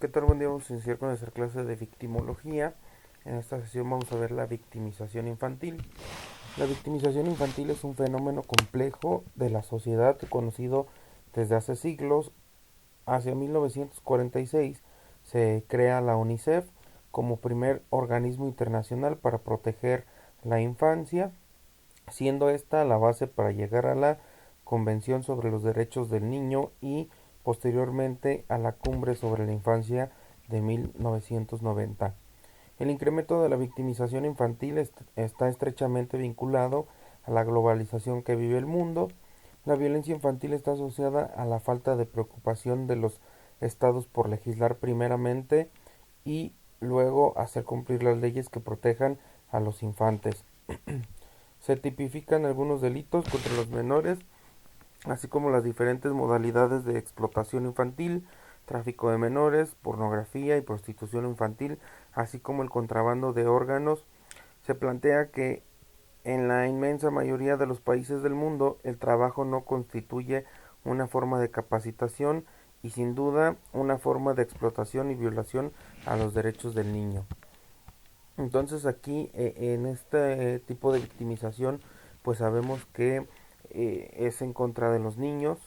¿Qué tal? Buen día, vamos a iniciar con nuestra clase de victimología. En esta sesión vamos a ver la victimización infantil. La victimización infantil es un fenómeno complejo de la sociedad conocido desde hace siglos. Hacia 1946 se crea la UNICEF como primer organismo internacional para proteger la infancia, siendo esta la base para llegar a la Convención sobre los Derechos del Niño y posteriormente a la Cumbre sobre la Infancia de 1990. El incremento de la victimización infantil está estrechamente vinculado a la globalización que vive el mundo. La violencia infantil está asociada a la falta de preocupación de los estados por legislar primeramente y luego hacer cumplir las leyes que protejan a los infantes. Se tipifican algunos delitos contra los menores, así como las diferentes modalidades de explotación infantil, tráfico de menores, pornografía y prostitución infantil, así como el contrabando de órganos. Se plantea que en la inmensa mayoría de los países del mundo el trabajo no constituye una forma de capacitación y sin duda una forma de explotación y violación a los derechos del niño. Entonces aquí en este tipo de victimización pues sabemos que es en contra de los niños,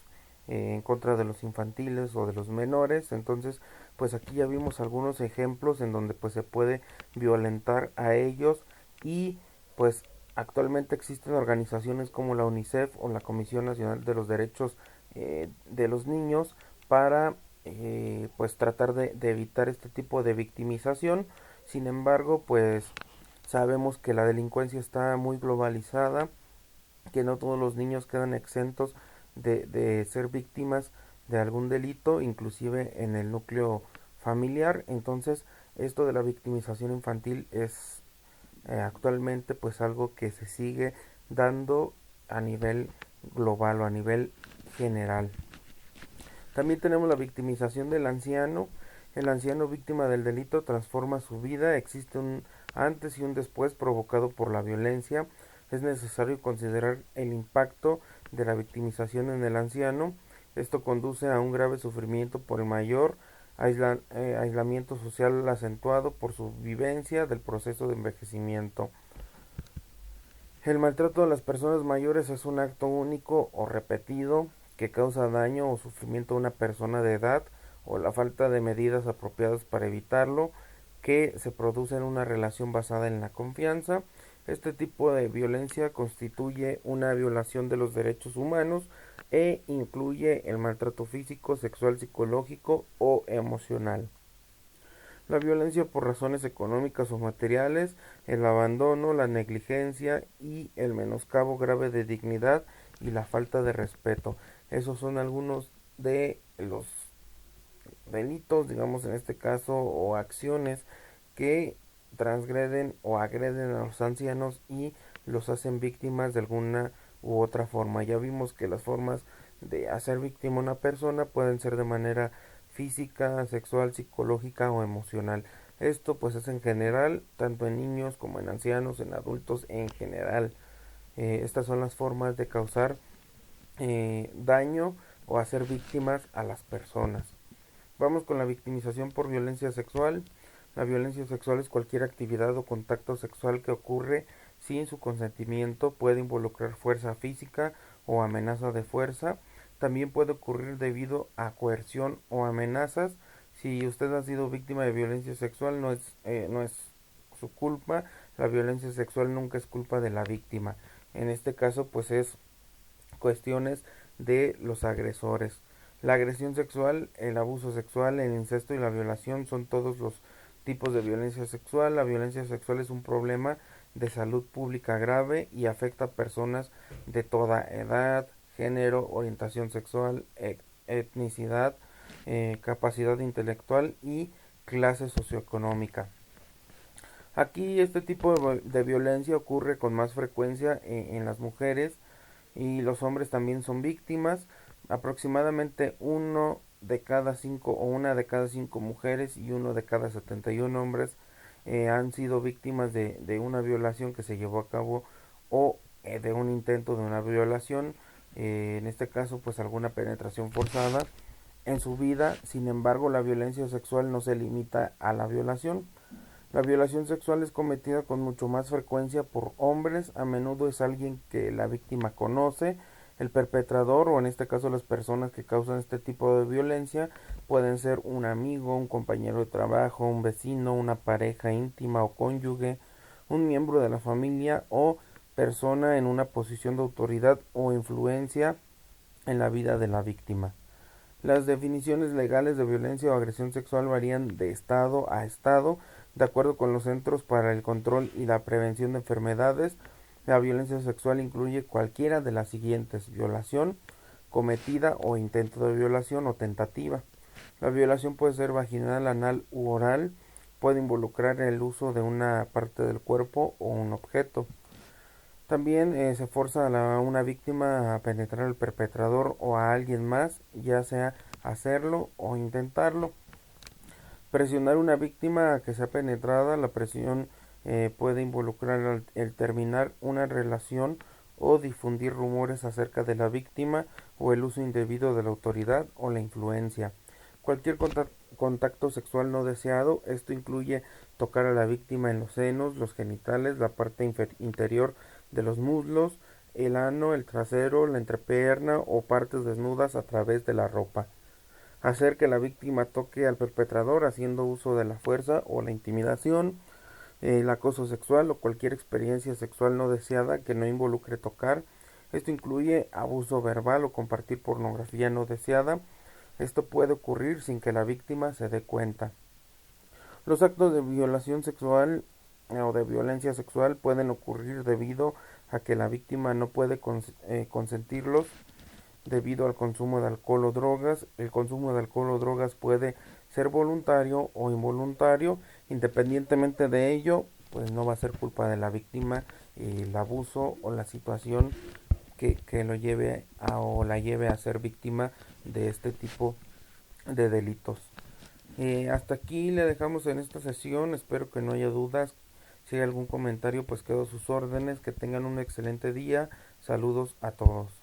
en contra de los infantiles o de los menores. Entonces pues aquí ya vimos algunos ejemplos en donde pues se puede violentar a ellos y pues actualmente existen organizaciones como la UNICEF o la Comisión Nacional de los Derechos de los Niños para pues tratar de evitar este tipo de victimización. Sin embargo, pues sabemos que la delincuencia está muy globalizada, que no todos los niños quedan exentos de ser víctimas de algún delito, inclusive en el núcleo familiar. Entonces, esto de la victimización infantil es actualmente pues algo que se sigue dando a nivel global o a nivel general. También tenemos la victimización del anciano. El anciano víctima del delito transforma su vida, existe un antes y un después provocado por la violencia. Es necesario considerar el impacto de la victimización en el anciano. Esto conduce a un grave sufrimiento por el mayor aislamiento social acentuado por su vivencia del proceso de envejecimiento. El maltrato a las personas mayores es un acto único o repetido que causa daño o sufrimiento a una persona de edad o la falta de medidas apropiadas para evitarlo, que se produce en una relación basada en la confianza. Este tipo de violencia constituye una violación de los derechos humanos e incluye el maltrato físico, sexual, psicológico o emocional. La violencia por razones económicas o materiales, el abandono, la negligencia y el menoscabo grave de dignidad y la falta de respeto. Esos son algunos de los delitos, digamos en este caso, o acciones que transgreden o agreden a los ancianos y los hacen víctimas de alguna u otra forma. Ya vimos que las formas de hacer víctima a una persona pueden ser de manera física, sexual, psicológica o emocional. Esto pues es en general, tanto en niños como en ancianos, en adultos en general. Estas son las formas de causar daño o hacer víctimas a las personas. Vamos con la victimización por violencia sexual. La violencia sexual es cualquier actividad o contacto sexual que ocurre sin su consentimiento, puede involucrar fuerza física o amenaza de fuerza. También puede ocurrir debido a coerción o amenazas. Si usted ha sido víctima de violencia sexual, no es su culpa. La violencia sexual nunca es culpa de la víctima. En este caso, pues es cuestiones de los agresores. La agresión sexual, el abuso sexual, el incesto y la violación son todos los tipos de violencia sexual. La violencia sexual es un problema de salud pública grave y afecta a personas de toda edad, género, orientación sexual, etnicidad, capacidad intelectual y clase socioeconómica. Aquí este tipo de violencia ocurre con más frecuencia en las mujeres y los hombres también son víctimas. Aproximadamente uno de cada cinco o una de cada cinco mujeres y uno de cada 71 hombres han sido víctimas de una violación que se llevó a cabo o de un intento de una violación. En este caso pues alguna penetración forzada en su vida. Sin embargo, la violencia sexual no se limita a la violación. La violación sexual es cometida con mucho más frecuencia por hombres, a menudo es alguien que la víctima conoce. El perpetrador, o en este caso las personas que causan este tipo de violencia, pueden ser un amigo, un compañero de trabajo, un vecino, una pareja íntima o cónyuge, un miembro de la familia o persona en una posición de autoridad o influencia en la vida de la víctima. Las definiciones legales de violencia o agresión sexual varían de estado a estado, de acuerdo con los Centros para el Control y la Prevención de Enfermedades. La violencia sexual incluye cualquiera de las siguientes: violación, cometida o intento de violación o tentativa. La violación puede ser vaginal, anal u oral, puede involucrar el uso de una parte del cuerpo o un objeto. También se forza a una víctima a penetrar al perpetrador o a alguien más, ya sea hacerlo o intentarlo. Presionar a una víctima a que sea penetrada. La presión puede involucrar el terminar una relación o difundir rumores acerca de la víctima o el uso indebido de la autoridad o la influencia. Cualquier contacto sexual no deseado, esto incluye tocar a la víctima en los senos, los genitales, la parte interior de los muslos, el ano, el trasero, la entrepierna o partes desnudas a través de la ropa. Hacer que la víctima toque al perpetrador haciendo uso de la fuerza o la intimidación. El acoso sexual o cualquier experiencia sexual no deseada que no involucre tocar. Esto incluye abuso verbal o compartir pornografía no deseada. Esto puede ocurrir sin que la víctima se dé cuenta. Los actos de violación sexual o de violencia sexual pueden ocurrir debido a que la víctima no puede consentirlos debido al consumo de alcohol o drogas. El consumo de alcohol o drogas puede ser voluntario o involuntario. Independientemente de ello, pues no va a ser culpa de la víctima el abuso o la situación que lo lleve o la lleve a ser víctima de este tipo de delitos. Hasta aquí le dejamos en esta sesión, espero que no haya dudas. Si hay algún comentario, pues quedo a sus órdenes. Que tengan un excelente día. Saludos a todos.